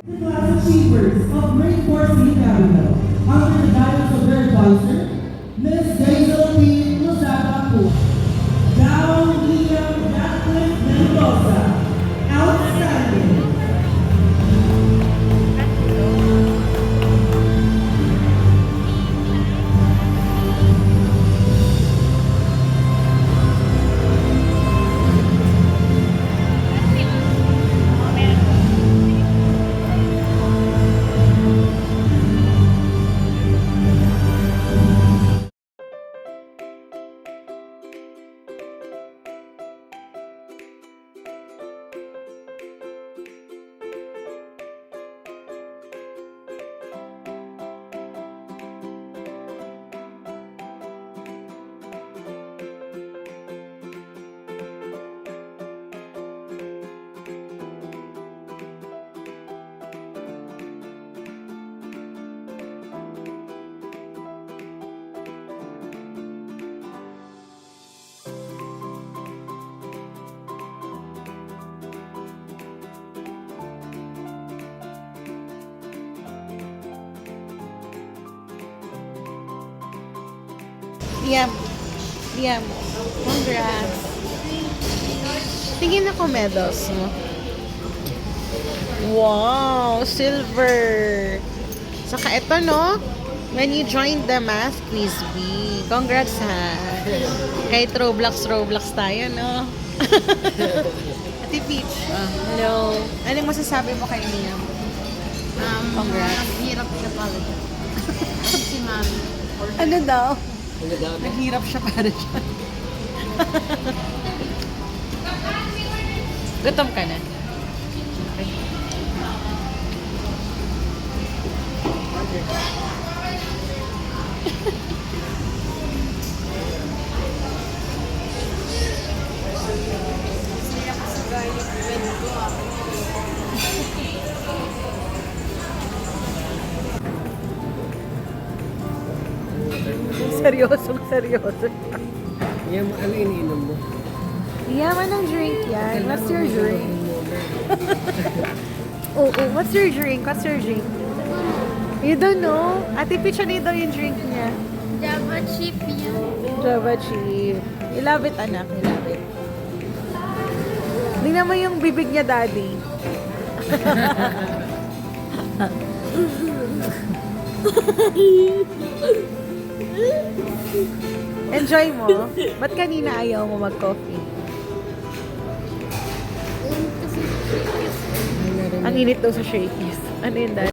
Class achievers of Grade 4 City Capital, under the guidance of their advisor, Ms. Hazel P. Lozada Pua. Down Liam Jacqueline Mendoza. Outstanding. Liam, congrats. Tingin ako medals mo. Wow, silver. Saka ito, no? When you joined the Math Quiz Bee. Congrats, ha. Kahit Roblox tayo, no? Ate Peach. Hello. Anong masasabi mo kay Liam? Congrats. Hirap siya pala dyan. Si Mami. Ano daw? Naghirap siya para dyan. Gutom ka na? Okay. Seryoso. Yan, ano iniinom mo? Yeah, anong drink yan? What's your drink? What's your drink? You don't know? Ate Peach, ano daw yung drink niya? Java chip yan. Java chip. You love it, anak. You love it. Tingnan mo yung bibig niya, daddy. Enjoy mo. Ba't kanina ayaw mo mag-coffee? Ang init daw sa Shakey's. Ano yun, dad?